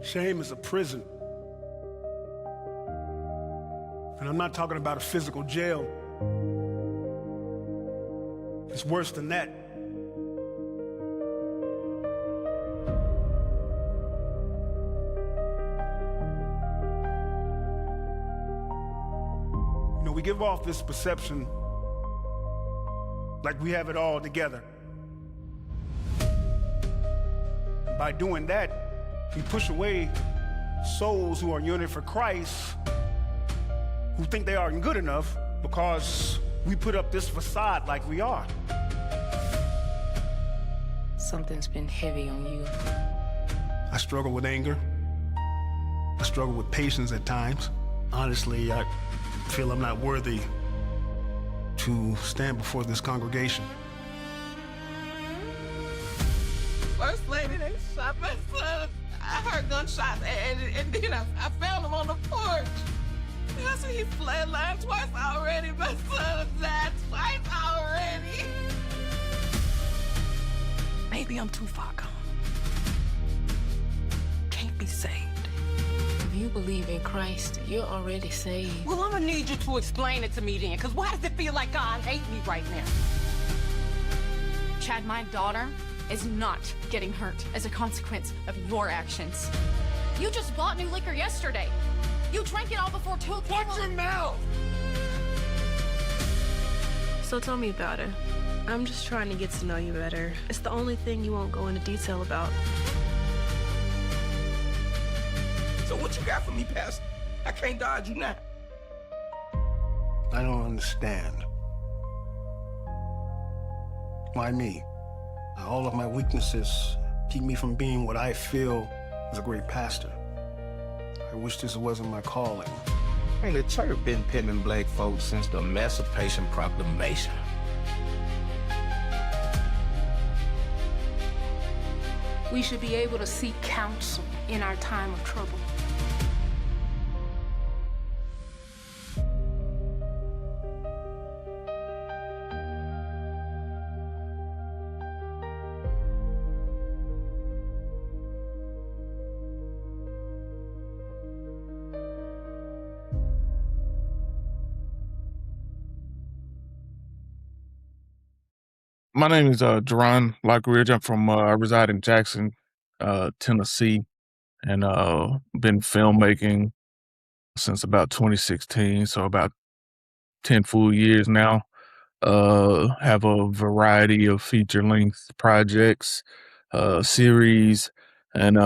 Shame is a prison. And I'm not talking about a physical jail. It's worse than that. You know, we give off this perception like we have it all together. And by doing that, we push away souls who are yearning for Christ, who think they aren't good enough because we put up this facade like we are. Something's been heavy on you. I struggle with anger. I struggle with patience at times. Honestly, I feel I'm not worthy to stand before this congregation. First lady, they shot my son. I heard gunshots, and then I found him on the porch. And I see he flatlined twice already. My son died twice already. Maybe I'm too far gone. Can't be saved. If you believe in Christ, you're already saved. Well, I'm gonna need you to explain it to me then, because why does it feel like God hates me right now? Chad, my daughter is not getting hurt as a consequence of your actions. You just bought new liquor yesterday. You drank it all before 2 o'clock. Watch your mouth! So tell me about her. I'm just trying to get to know you better. It's the only thing you won't go into detail about. So what you got for me, Pastor? I can't dodge you now. I don't understand. Why me? All of my weaknesses keep me from being what I feel is a great pastor. I wish this wasn't my calling. Hey, the church been pimping black folks since the Emancipation Proclamation. We should be able to seek counsel in our time of trouble. My name is Jaron Lockridge. I'm from I reside in Jackson, Tennessee, and been filmmaking since about 2016, so about 10 full years now. Have a variety of feature-length projects, series, and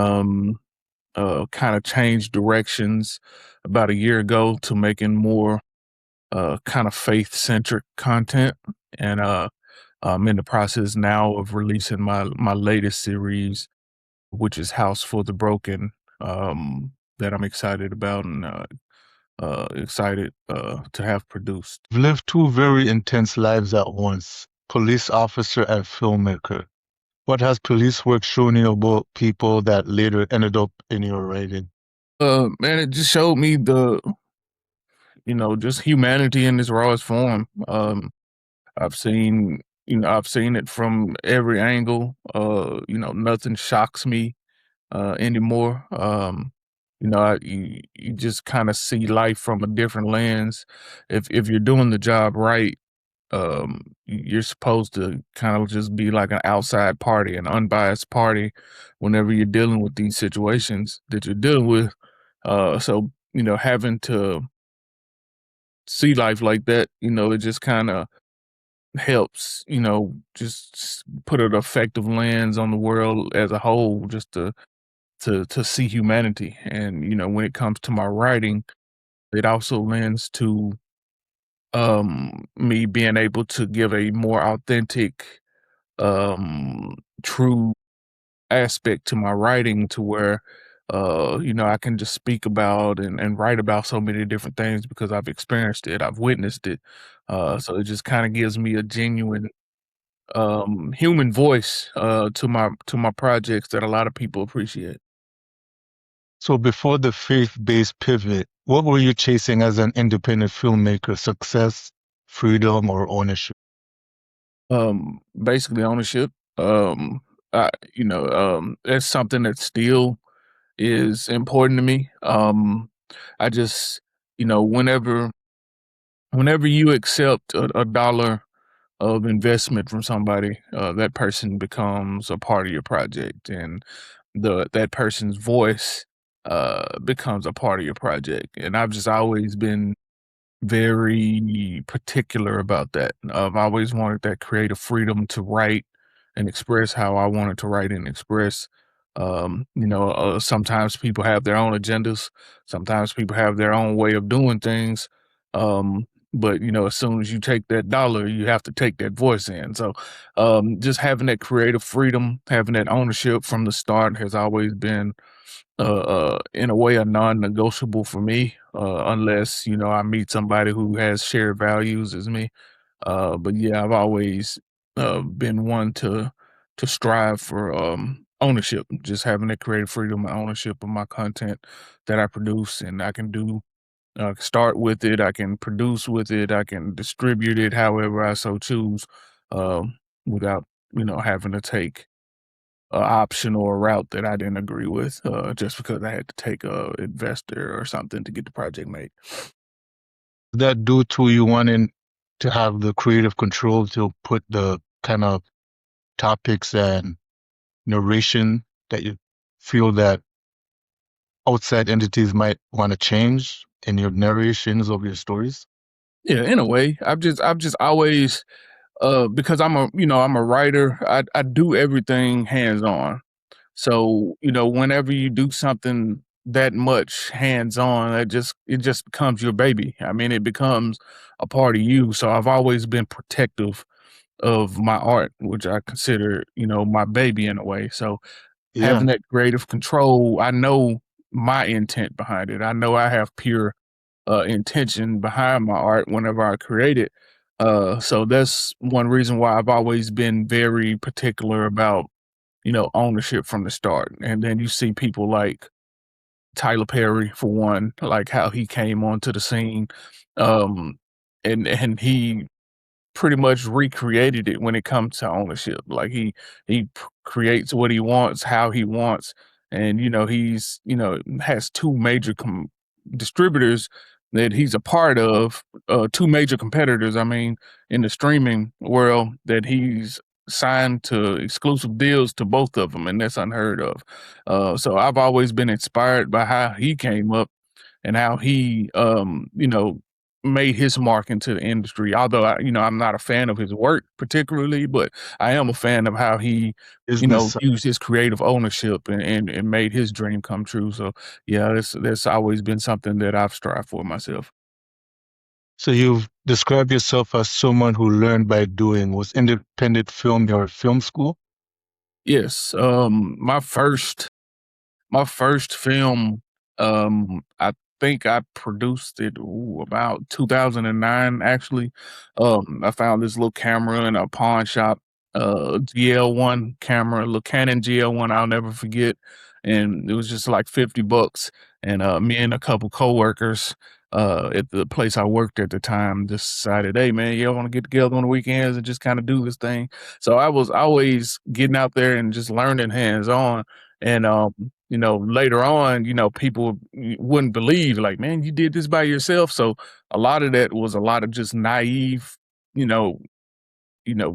kind of changed directions about a year ago to making more kind of faith-centric content, and I'm in the process now of releasing my latest series, which is House for the Broken, that I'm excited about and excited to have produced. You've lived two very intense lives at once, police officer and filmmaker. What has police work shown you about people that later ended up in your writing? Man, it just showed me just humanity in its rawest form. I've seen it from every angle. Nothing shocks me anymore. You just kind of see life from a different lens. If you're doing the job right, you're supposed to kind of just be like an outside party, an unbiased party, whenever you're dealing with these situations that you're dealing with. So having to see life like that, it just kind of helps, just put an effective lens on the world as a whole, just to see humanity. And, when it comes to my writing, it also lends to me being able to give a more authentic, true aspect to my writing, to where I can just speak about and write about so many different things because I've experienced it, I've witnessed it. So it just kind of gives me a genuine human voice to my projects that a lot of people appreciate. So before the faith-based pivot, what were you chasing as an independent filmmaker? Success, freedom, or ownership? Basically ownership. That's something that still is important to me. I just, whenever you accept a dollar of investment from somebody, that person becomes a part of your project, and that person's voice becomes a part of your project. And I've just always been very particular about that. I've always wanted that creative freedom to write and express how I wanted to write and express. Sometimes people have their own agendas. Sometimes people have their own way of doing things. But as soon as you take that dollar, you have to take that voice in. So, just having that creative freedom, having that ownership from the start has always been in a way, a non-negotiable for me, unless, I meet somebody who has shared values as me. But yeah, I've always been one to strive for ownership, just having that creative freedom and ownership of my content that I produce, and I can start with it, I can produce with it, I can distribute it however I so choose, without, having to take a option or a route that I didn't agree with, just because I had to take a investor or something to get the project made. Is that due to you wanting to have the creative control to put the kind of topics and narration that you feel that outside entities might want to change in your narrations of your stories? Yeah, in a way, I've just always, because I'm a writer, I do everything hands on. So, whenever you do something that much hands on, it just becomes your baby. I mean, it becomes a part of you. So I've always been protective of my art, which I consider, my baby in a way. So Yeah. having that creative control, I know my intent behind it. I know I have pure intention behind my art whenever I create it. So that's one reason why I've always been very particular about, ownership from the start. And then you see people like Tyler Perry, for one, like how he came onto the scene. Um, and he pretty much recreated it when it comes to ownership. Like creates what he wants, how he wants, and he's has two major distributors that he's a part of, two major competitors. I mean, in the streaming world, that he's signed to exclusive deals to both of them, and that's unheard of. So I've always been inspired by how he came up and how he, made his mark into the industry. Although I'm not a fan of his work particularly, but I am a fan of how he, Business. used his creative ownership and made his dream come true. So yeah, that's always been something that I've strived for myself. So you've described yourself as someone who learned by doing. Was independent film your film school? Yes, my first film, I think I produced it, about 2009, actually. I found this little camera in a pawn shop, GL1 camera, little Canon GL1, I'll never forget. And it was just like $50. And me and a couple coworkers at the place I worked at the time decided, hey man, y'all want to get together on the weekends and just kind of do this thing. So I was always getting out there and just learning hands on. And later on, people wouldn't believe, like, man, you did this by yourself. So a lot of that was a lot of just naive, you know,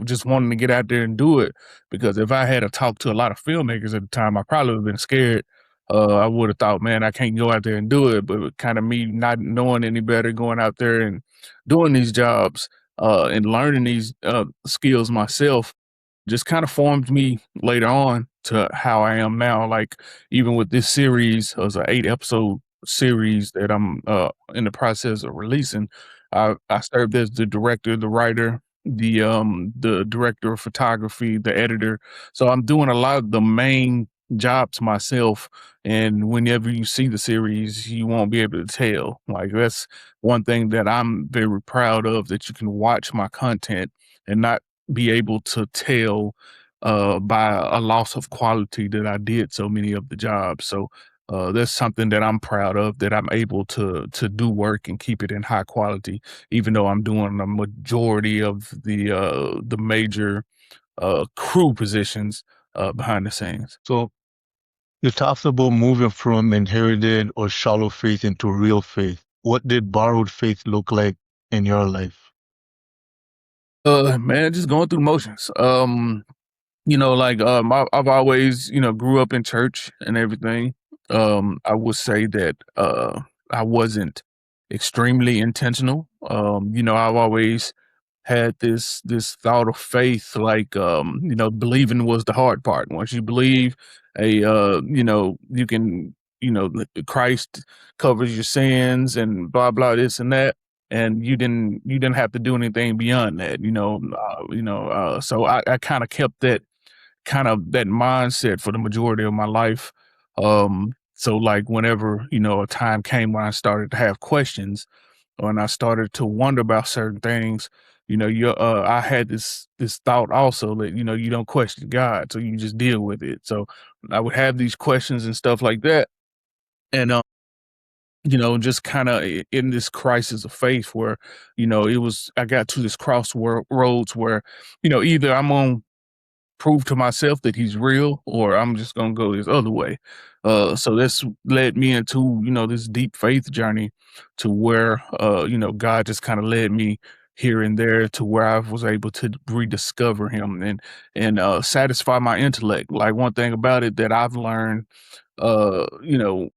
just wanting to get out there and do it. Because if I had to talk to a lot of filmmakers at the time, I probably would have been scared. I would have thought, man, I can't go out there and do it. But kind of me not knowing any better, going out there and doing these jobs and learning these skills myself just kind of formed me later on to how I am now. Like even with this series, it was an 8 episode series that I'm in the process of releasing. I served as the director, the writer, the director of photography, the editor. So I'm doing a lot of the main jobs myself. And whenever you see the series, you won't be able to tell. Like that's one thing that I'm very proud of, that you can watch my content and not be able to tell by a loss of quality that I did so many of the jobs. So that's something that I'm proud of, that I'm able to do work and keep it in high quality, even though I'm doing a majority of the major crew positions behind the scenes. So You talked about moving from inherited or shallow faith into real faith. What did borrowed faith look like in your life? Man, just going through motions. I've always, grew up in church and everything. I would say that I wasn't extremely intentional. I've always had this thought of faith, like believing was the hard part. Once you believe, you can, Christ covers your sins and blah blah this and that, and you didn't have to do anything beyond that. So I kind of kept that mindset for the majority of my life. So like whenever, a time came when I started to have questions or when I started to wonder about certain things, I had this thought also that, you don't question God, so you just deal with it. So I would have these questions and stuff like that. And just kind of in this crisis of faith where, I got to this crossroads where, either I'm on prove to myself that he's real or I'm just gonna go this other way. So this led me into, this deep faith journey to where, God just kind of led me here and there to where I was able to rediscover him and satisfy my intellect. Like one thing about it that I've learned, you know,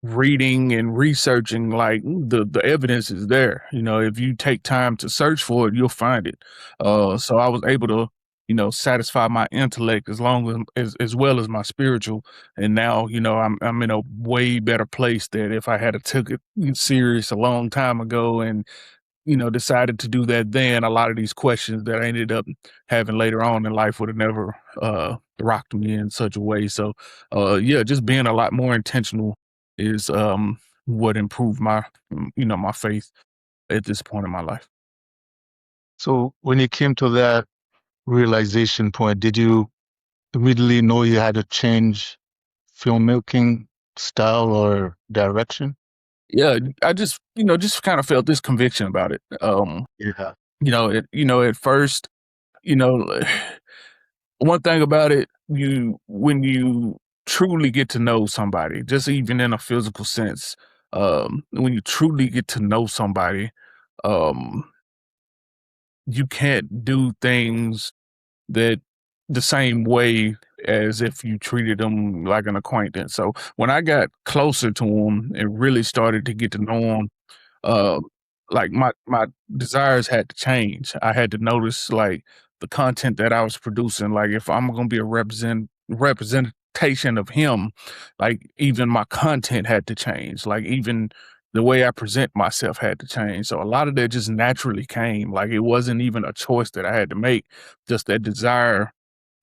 reading and researching, like the evidence is there. If you take time to search for it, you'll find it. So I was able to, satisfy my intellect as long as well as my spiritual. And now, I'm in a way better place that if I had took it serious a long time ago and decided to do that, then a lot of these questions that I ended up having later on in life would have never rocked me in such a way. So yeah, just being a lot more intentional is what improved my faith at this point in my life. So when you came to that realization point, did you immediately know you had to change filmmaking style or direction? Yeah, I just kind of felt this conviction about it. Yeah. At first, you know, one thing about it, when you truly get to know somebody, just even in a physical sense, when you truly get to know somebody, um, you can't do things that the same way as if you treated them like an acquaintance. So when I got closer to him and really started to get to know him, uh, like my desires had to change. I had to notice like the content that I was producing. Like if I'm gonna be a representation of him, like even my content had to change. Like even the way I present myself had to change. So a lot of that just naturally came. Like it wasn't even a choice that I had to make. Just that desire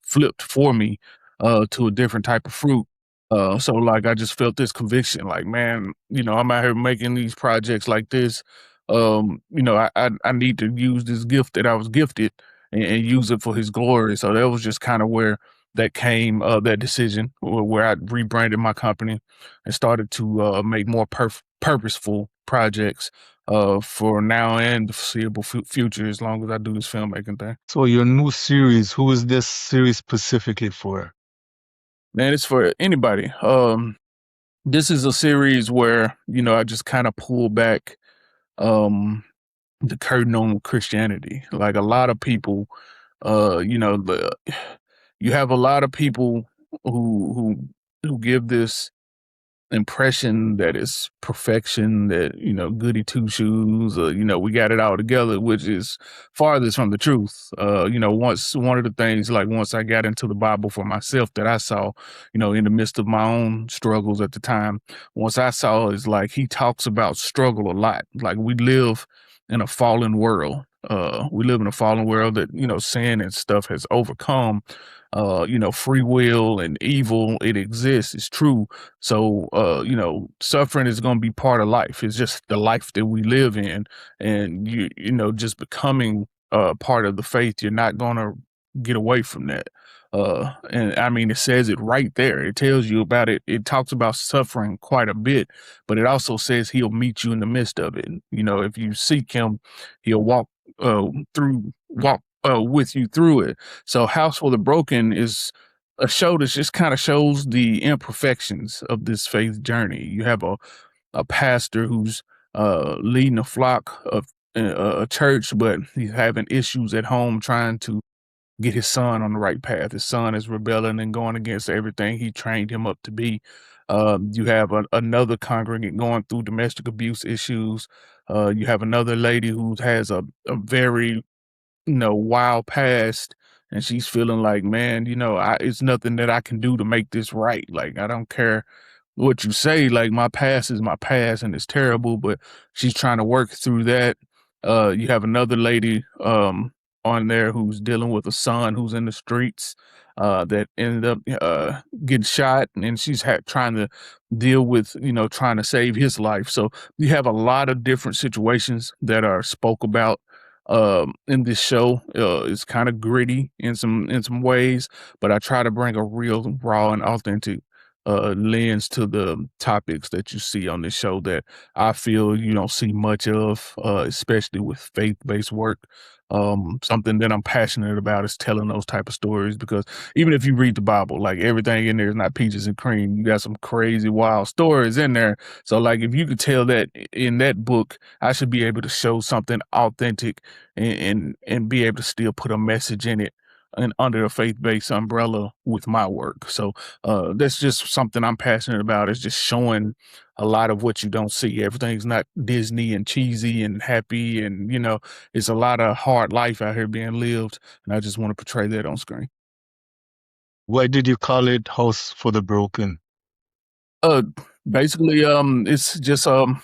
flipped for me to a different type of fruit. So like I just felt this conviction, like, man, I'm out here making these projects like this. I need to use this gift that I was gifted and use it for his glory. So that was just kind of where that came, that decision where I rebranded my company and started to make more purposeful projects for now and the foreseeable future, as long as I do this filmmaking thing. So your new series, who is this series specifically for? Man, it's for anybody. This is a series where, I just kind of pull back um the curtain on Christianity. Like a lot of people, the you have a lot of people who give this impression that it's perfection, that goody two shoes, we got it all together, which is farthest from the truth. Once one of the things, like once I got into the Bible for myself, that I saw, in the midst of my own struggles at the time, once I saw is like he talks about struggle a lot. Like we live in a fallen world. We live in a fallen world that sin and stuff has overcome. Free will and evil, it exists, it's true. So, suffering is going to be part of life. It's just the life that we live in. And just becoming part of the faith, you're not going to get away from that. And I mean, it says it right there. It tells you about it. It talks about suffering quite a bit, but it also says he'll meet you in the midst of it. If you seek him, he'll walk with you through it. So House for the Broken is a show that just kind of shows the imperfections of this faith journey. You have a pastor who's leading a flock of a church, but he's having issues at home trying to get his son on the right path. His son is rebelling and going against everything he trained him up to be. You have another congregant going through domestic abuse issues. You have another lady who has a very wild past, and she's feeling like, man, it's nothing that I can do to make this right. Like, I don't care what you say, like my past is my past and it's terrible, but she's trying to work through that. You have another lady on there who's dealing with a son who's in the streets that ended up getting shot, and she's trying to deal with trying to save his life. So you have a lot of different situations that are spoke about in this show. It's kind of gritty in some ways, but I try to bring a real raw and authentic lens to the topics that you see on this show that I feel you don't see much of, especially with faith-based work. Something that I'm passionate about is telling those type of stories, because even if you read the Bible, like, everything in there is not peaches and cream. You got some crazy, wild stories in there. So, like, if you could tell that in that book, I should be able to show something authentic and be able to still put a message in it and under a faith-based umbrella with my work. So that's just something I'm passionate about, is just showing a lot of what you don't see. Everything's not Disney and cheesy and happy, and it's a lot of hard life out here being lived, and I just want to portray that on screen. Why did you call it House for the Broken? Uh, Basically, it's just a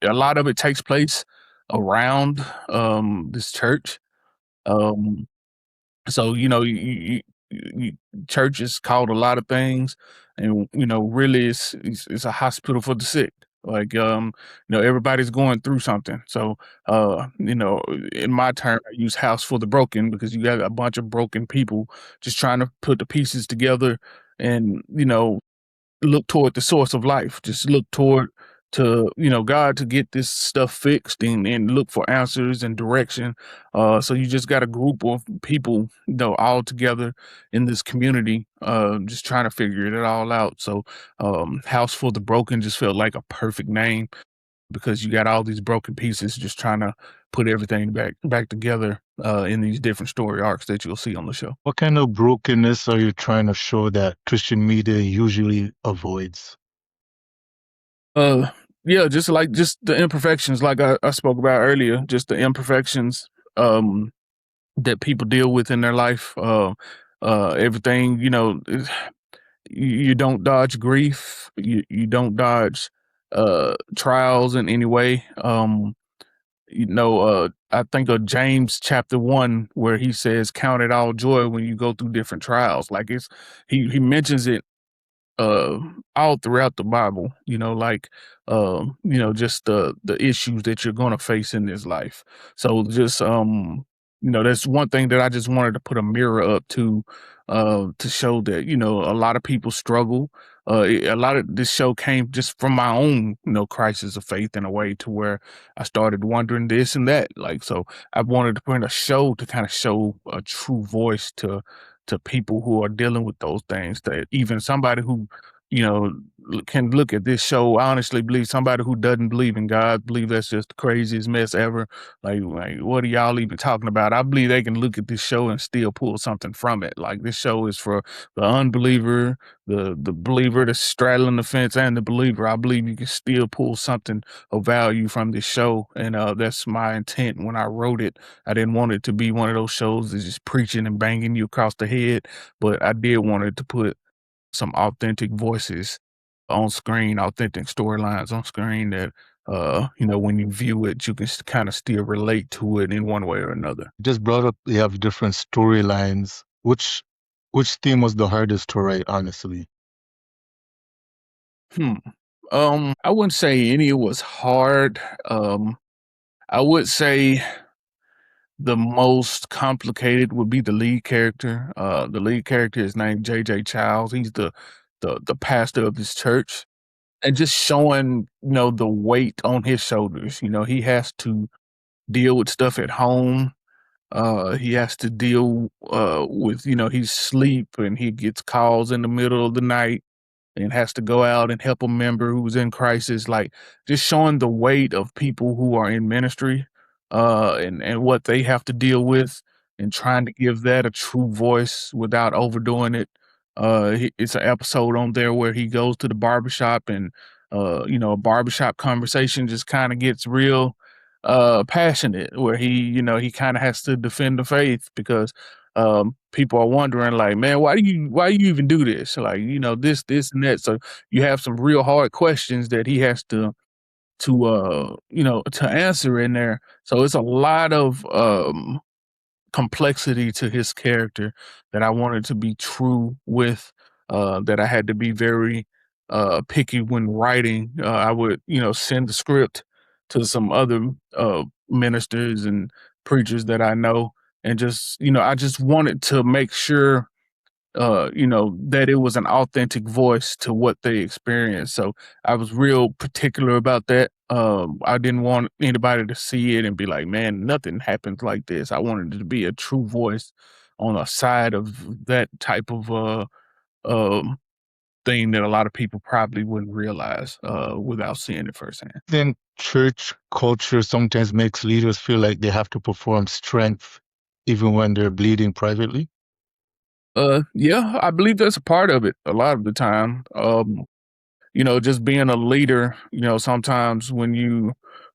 lot of it takes place around this church. Um, So, you church is called a lot of things, and really it's a hospital for the sick. Like, everybody's going through something. So, in my term, I use house for the broken, because you got a bunch of broken people just trying to put the pieces together and, look toward the source of life. Just look toward to God to get this stuff fixed, and look for answers and direction. So you just got a group of people, all together in this community, just trying to figure it all out. So House for the Broken just felt like a perfect name, because you got all these broken pieces just trying to put everything back together in these different story arcs that you'll see on the show. What kind of brokenness are you trying to show that Christian media usually avoids? Yeah, just the imperfections, like I spoke about earlier, just the imperfections that people deal with in their life. Everything, you don't dodge grief, you don't dodge trials in any way. I think of James chapter 1, where he says, count it all joy when you go through different trials. Like, he mentions it uh all throughout the Bible, just the issues that you're going to face in this life. So just that's one thing that I just wanted to put a mirror up to show that a lot of people struggle. A lot of this show came just from my own crisis of faith, in a way, to where I started wondering this and that. Like, so I wanted to bring a show to kind of show a true voice to people who are dealing with those things, that even somebody who you know can look at this show. I honestly believe somebody who doesn't believe in God, believe that's just the craziest mess ever. Like, what are y'all even talking about? I believe they can look at this show and still pull something from it. Like, this show is for the unbeliever, the believer that's straddling the fence, and the believer. I believe you can still pull something of value from this show, and that's my intent when I wrote it. I didn't want it to be one of those shows that's just preaching and banging you across the head, but I did want it to put some authentic voices on screen, authentic storylines on screen that, when you view it, you can kind of still relate to it in one way or another. You just brought up you have different storylines. Which theme was the hardest to write, honestly? Hmm. I wouldn't say any was hard. I would say the most complicated would be the lead character. The lead character is named J.J. Childs. He's the pastor of this church, and just showing the weight on his shoulders. He has to deal with stuff at home. He has to deal with, he's asleep and he gets calls in the middle of the night and has to go out and help a member who's in crisis, like just showing the weight of people who are in ministry, and what they have to deal with, and trying to give that a true voice without overdoing it. It's an episode on there where he goes to the barbershop and, a barbershop conversation just kind of gets real passionate, where he kind of has to defend the faith because people are wondering, like, man, why do you even do this? Like, this and that. So you have some real hard questions that he has to answer in there. So it's a lot of complexity to his character that I wanted to be true with, that I had to be very picky when writing. I would, send the script to some other ministers and preachers that I know, and just, I just wanted to make sure that it was an authentic voice to what they experienced. So I was real particular about that. I didn't want anybody to see it and be like, man, nothing happens like this. I wanted it to be a true voice on a side of that type of um thing that a lot of people probably wouldn't realize without seeing it firsthand. Then church culture sometimes makes leaders feel like they have to perform strength even when they're bleeding privately. Yeah, I believe that's a part of it a lot of the time. Just being a leader, sometimes when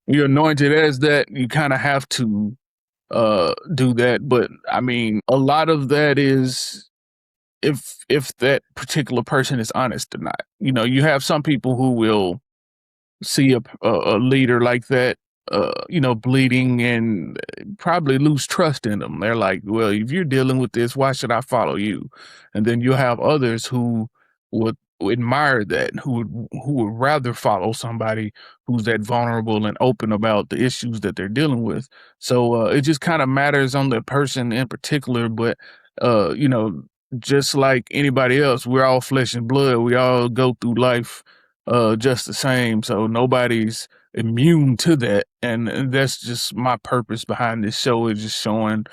you're anointed as that, you kind of have to do that. But I mean, a lot of that is if that particular person is honest or not. You have some people who will see a leader like that, bleeding, and probably lose trust in them. They're like, well, if you're dealing with this, why should I follow you? And then you have others who would admire that, who would rather follow somebody who's that vulnerable and open about the issues that they're dealing with. So it just kind of matters on the person in particular, but uh, you know, just like anybody else, we're all flesh and blood. We all go through life just the same. So nobody's immune to that. And that's just my purpose behind this show, is just showing,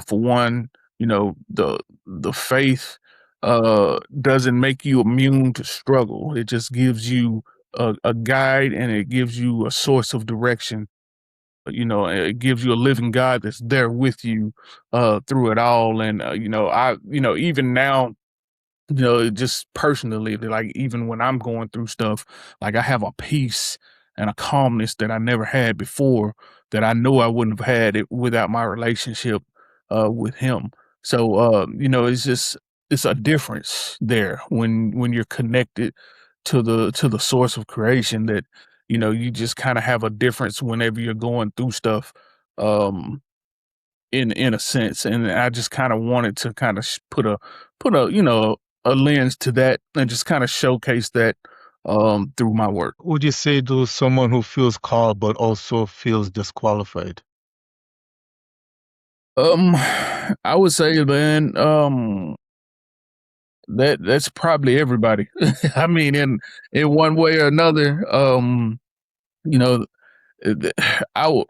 for one, the faith doesn't make you immune to struggle. It just gives you a guide, and it gives you a source of direction. It gives you a living God that's there with you through it all. And even now, just personally, like even when I'm going through stuff, like I have a peace and a calmness that I never had before, that I know I wouldn't have had it without my relationship with him. So it's a difference there when you're connected to the source of creation, that you just kind of have a difference whenever you're going through stuff. Um in a sense, and I just kind of wanted to kind of put a lens to that, and just kind of showcase that through my work. Would you say to someone who feels called but also feels disqualified? um I would say, man, that's probably everybody. I mean, in one way or another. You know th- I w-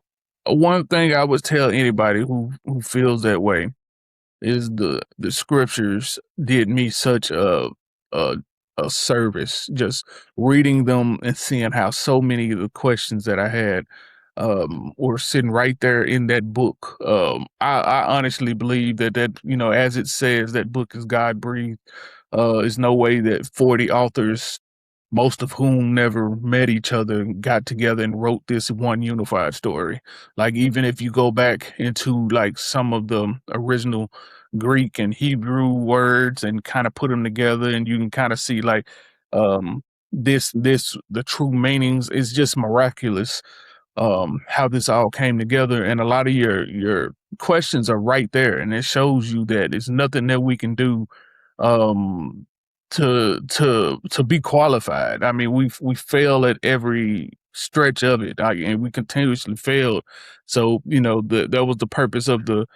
One thing I would tell anybody who feels that way is the scriptures did me such a a service, just reading them and seeing how so many of the questions that I had were sitting right there in that book. I honestly believe that as it says, that book is God breathed. There's no way that 40 authors, most of whom never met each other, got together and wrote this one unified story. Like, even if you go back into like some of the original Greek and Hebrew words and kind of put them together, and you can kind of see like um this the true meanings, is just miraculous how this all came together. And a lot of your questions are right there, and it shows you that it's nothing that we can do um to be qualified. I mean, we fail at every stretch of it, and we continuously fail. So that was the purpose of the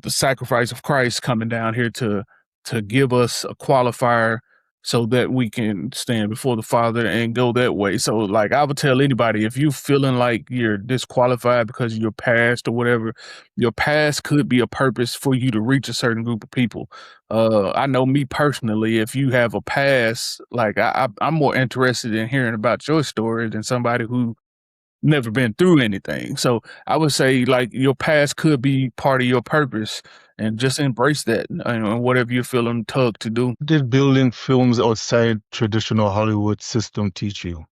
sacrifice of Christ coming down here to give us a qualifier, so that we can stand before the Father and go that way. So, like, I would tell anybody, if you feeling like you're disqualified because of your past or whatever, your past could be a purpose for you to reach a certain group of people. I know me personally, if you have a past, like I'm more interested in hearing about your story than somebody who never been through anything. So I would say like your past could be part of your purpose and just embrace that, whatever you're feeling tugged to do. Did building films outside traditional Hollywood system teach you?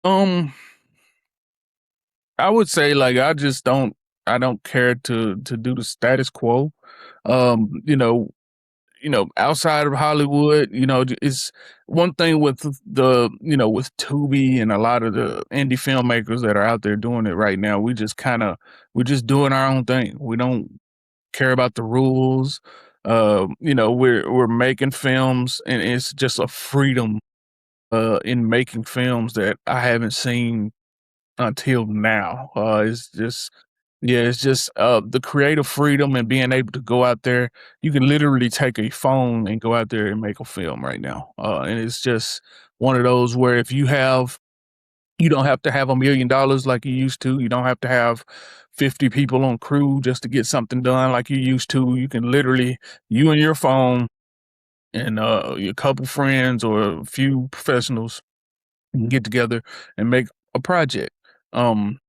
I would say like I don't care to do the status quo. Um, you know, outside of Hollywood, it's one thing with with Tubi and a lot of the indie filmmakers that are out there doing it right now. We're just doing our own thing. We don't care about the rules. We're making films, and it's just a freedom in making films that I haven't seen until now. It's just the creative freedom and being able to go out there. You can literally take a phone and go out there and make a film right now. And it's just one of those where you don't have to have $1 million like you used to. You don't have to have 50 people on crew just to get something done like you used to. You can literally, you and your phone and your couple friends or a few professionals can get together and make a project. And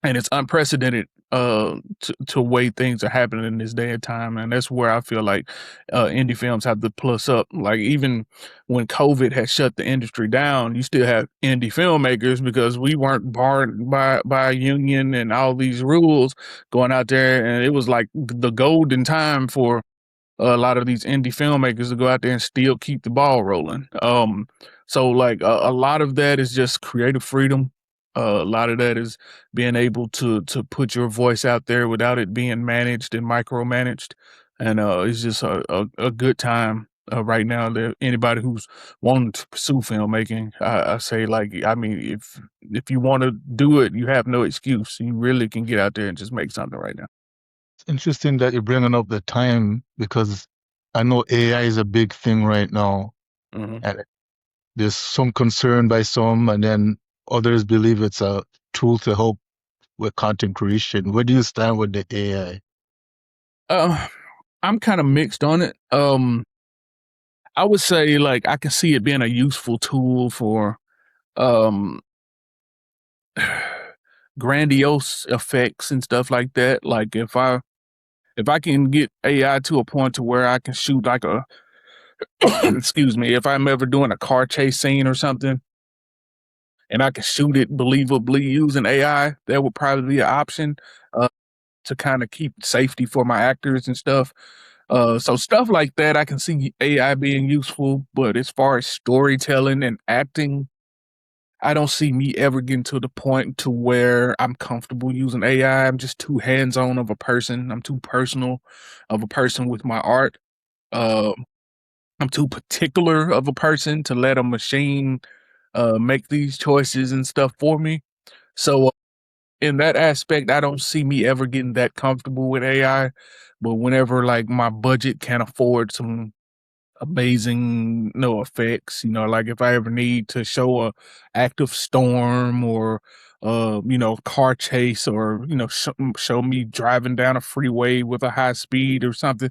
it's unprecedented to way things are happening in this day and time, and that's where I feel like indie films have to plus up. Like even when COVID had shut the industry down, you still have indie filmmakers because we weren't barred by a union and all these rules going out there, and it was like the golden time for a lot of these indie filmmakers to go out there and still keep the ball rolling. So like a lot of that is just creative freedom. A lot of that is being able to put your voice out there without it being managed and micromanaged, and it's just a good time right now. That anybody who's wanting to pursue filmmaking, I say like, I mean, if you want to do it, you have no excuse. You really can get out there and just make something right now. It's interesting that you're bringing up the time because I know AI is a big thing right now, Mhm. and there's some concern by some, and then others believe it's a tool to help with content creation. Where do you stand with the AI? I'm kind of mixed on it. I would say like I can see it being a useful tool for um grandiose effects and stuff like that. Like if I can get AI to a point to where I can shoot like a excuse me, if I'm ever doing a car chase scene or something and I can shoot it believably using AI, that would probably be an option to kind of keep safety for my actors and stuff. So stuff like that, I can see AI being useful, but as far as storytelling and acting, I don't see me ever getting to the point to where I'm comfortable using AI. I'm just too hands-on of a person. I'm too personal of a person with my art. Uh, I'm too particular of a person to let a machine make these choices and stuff for me. So in that aspect, I don't see me ever getting that comfortable with AI. But whenever like my budget can afford some amazing no effects, like if I ever need to show a active storm or car chase, or show me driving down a freeway with a high speed or something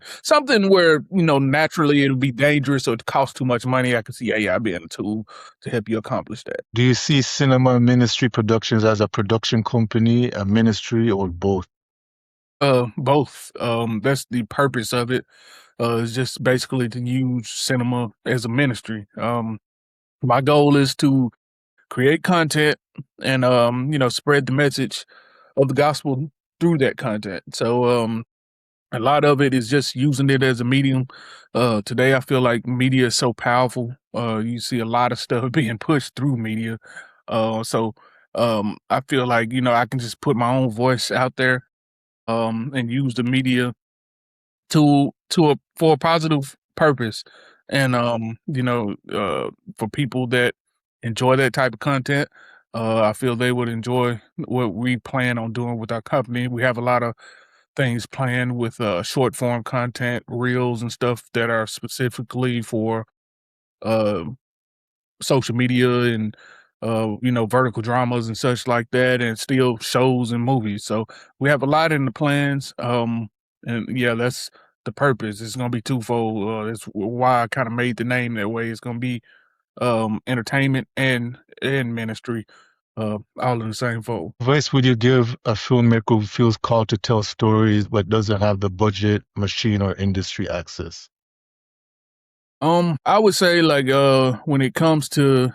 where naturally it'll be dangerous or it costs too much money, I can see AI being a tool to help you accomplish that. Do you see Cinema Ministry Productions as a production company, a ministry, or both? Both. That's the purpose of it. Is just basically to use cinema as a ministry. My goal is to create content and spread the message of the gospel through that content. So a lot of it is just using it as a medium. Today I feel like media is so powerful. You see a lot of stuff being pushed through media. So I feel like I can just put my own voice out there and use the media for a positive purpose, and for people that enjoy that type of content, I feel they would enjoy what we plan on doing with our company. We have a lot of things planned with short form content, reels and stuff that are specifically for uh social media and vertical dramas and such like that, and still shows and movies. So we have a lot in the plans. And yeah, that's the purpose. It's gonna be twofold. That's why I kind of made the name that way. It's gonna be entertainment and ministry, all in the same fold. Advice would you give a filmmaker who feels called to tell stories but doesn't have the budget, machine, or industry access? I would say like when it comes to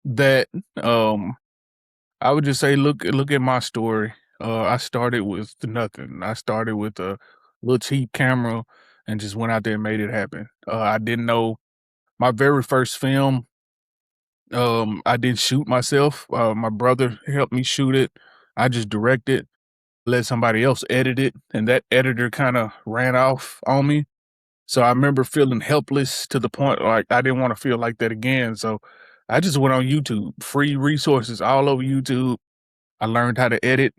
that, I would just say look at my story. I started with nothing. I started with a little cheap camera and just went out there and made it happen. I didn't know my very first film. I didn't shoot myself. My brother helped me shoot it. I just directed, let somebody else edit it, and that editor kind of ran off on me. So I remember feeling helpless to the point like I didn't want to feel like that again. So I just went on YouTube, free resources all over YouTube. I learned how to edit.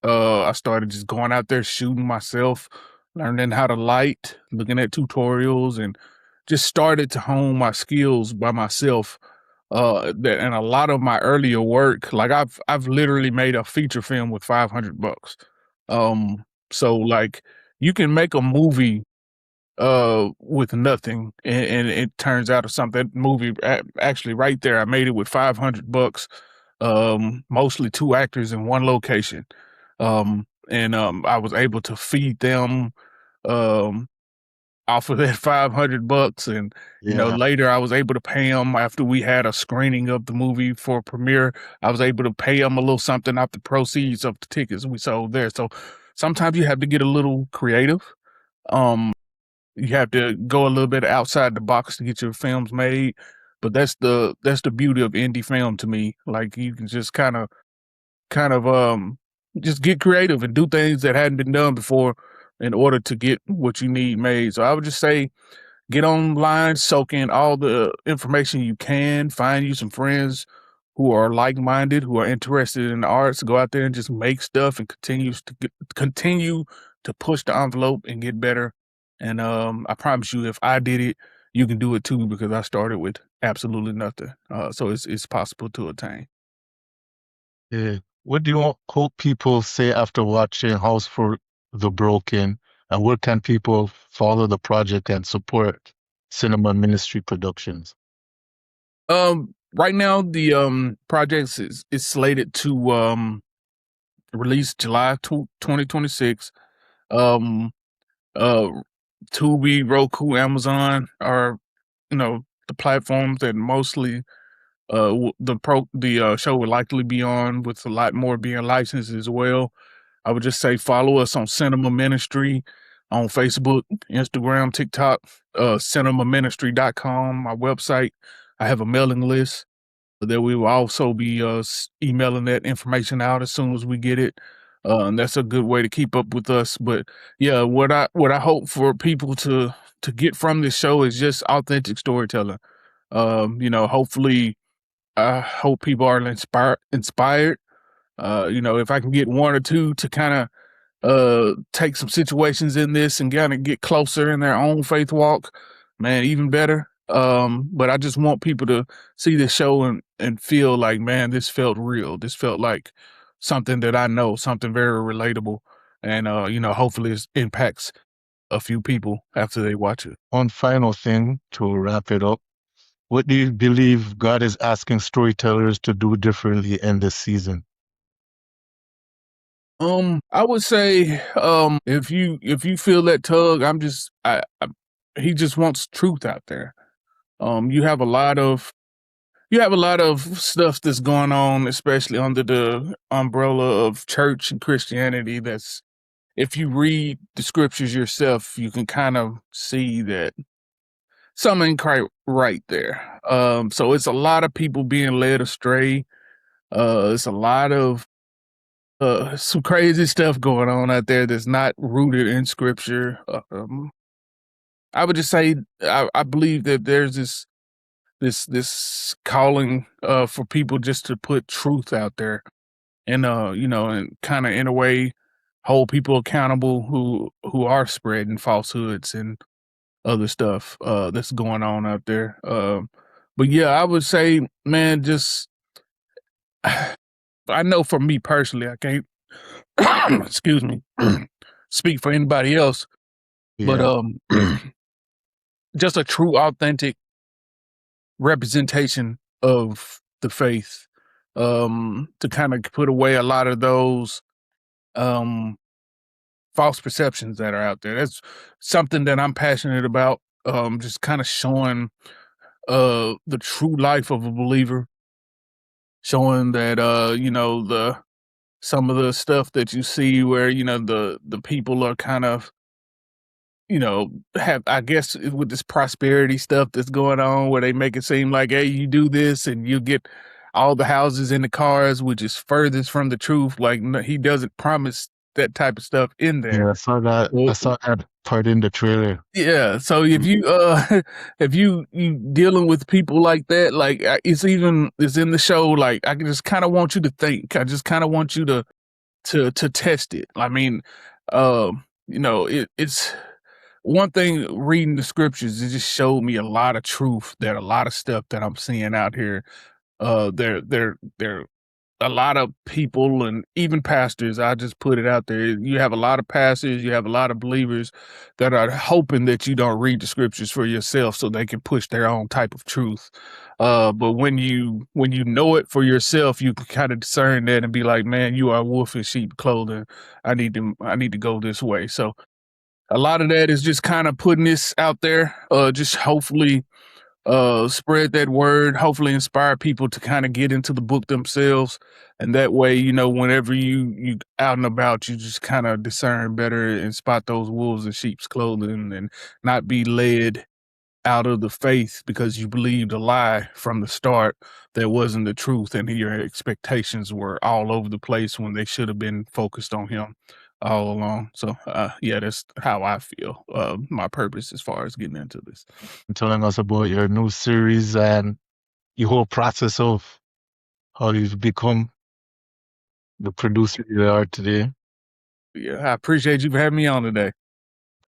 I started just going out there shooting myself, learning how to light, looking at tutorials, and just started to hone my skills by myself. And a lot of my earlier work, like I've literally made a feature film with $500. So like you can make a movie with nothing, and it turns out of something. That movie actually right there, I made it with $500. Mostly two actors in one location. And I was able to feed them um off of that $500. And Yeah. later I was able to pay them after we had a screening of the movie for premiere. I was able to pay them a little something off the proceeds of the tickets we sold there. So sometimes you have to get a little creative. um you have to go a little bit outside the box to get your films made. But that's the beauty of indie film to me. Like you can just kind of just get creative and do things that hadn't been done before in order to get what you need made. So I would just say get online, soak in all the information you can, find you some friends who are like-minded, who are interested in the arts, go out there and just make stuff and continue to push the envelope and get better. And I promise you, if I did it, you can do it too, because I started with absolutely nothing. So it's possible to attain. Yeah. What do you hope people say after watching House for the Broken? And where can people follow the project and support Cinema Ministry Productions? Right now the project is slated to release July 2026. Um, uh, Tubi, Roku, Amazon are the platforms that mostly the show would likely be on, with a lot more being licensed as well. I would just say follow us on Cinema Ministry on Facebook, Instagram, TikTok, cinemaministry.com, my website. I have a mailing list that we will also be emailing that information out as soon as we get it. And that's a good way to keep up with us. But yeah, what I hope for people to get from this show is just authentic storytelling. Hopefully I hope people are inspired. If I can get one or two to kind of take some situations in this and kind of get closer in their own faith walk, man, even better. But I just want people to see this show and feel like, man, this felt real. This felt like something that I know, something very relatable. And hopefully it impacts a few people after they watch it. One final thing to wrap it up. What do you believe God is asking storytellers to do differently in this season? I would say, if you feel that tug, he just wants truth out there. You have a lot of stuff that's going on, especially under the umbrella of church and Christianity. That's, if you read the scriptures yourself, you can kind of see that something ain't quite right there. So it's a lot of people being led astray. It's a lot of some crazy stuff going on out there that's not rooted in scripture. I would just say I believe that there's this calling for people just to put truth out there, and and kind of in a way hold people accountable who are spreading falsehoods and other stuff that's going on out there. But yeah, I would say, man, just I know for me personally, I can't excuse me, speak for anybody else, but Yeah. just a true, authentic representation of the faith, to kind of put away a lot of those false perceptions that are out there. That's something that I'm passionate about. Just kind of showing the true life of a believer, showing that some of the stuff that you see where the people are kind of have, I guess, with this prosperity stuff that's going on where they make it seem like, hey, you do this and you get all the houses and the cars, which is furthest from the truth. Like, no, he doesn't promise that type of stuff in there. Yeah, I saw that. I saw that part in the trailer. Yeah, so if you if you dealing with people like that, like it's in the show, like I just kind of want you to think. I just kind of want you to test it. I mean, it's one thing reading the scriptures, it just showed me a lot of truth, that a lot of stuff that I'm seeing out here. They're a lot of people and even pastors, I just put it out there. You have a lot of pastors, you have a lot of believers that are hoping that you don't read the scriptures for yourself so they can push their own type of truth. But when you know it for yourself, you can kind of discern that and be like, man, you are a wolf in sheep clothing. I need to go this way. So a lot of that is just kind of putting this out there, just hopefully spread that word, hopefully inspire people to kind of get into the book themselves. And that way, whenever you out and about, you just kind of discern better and spot those wolves in sheep's clothing and not be led out of the faith because you believed a lie from the start that wasn't the truth, and your expectations were all over the place when they should have been focused on him all along. So yeah, that's how I feel, my purpose as far as getting into this. Telling us about your new series and your whole process of how you've become the producer you are today. Yeah, I appreciate you for having me on today.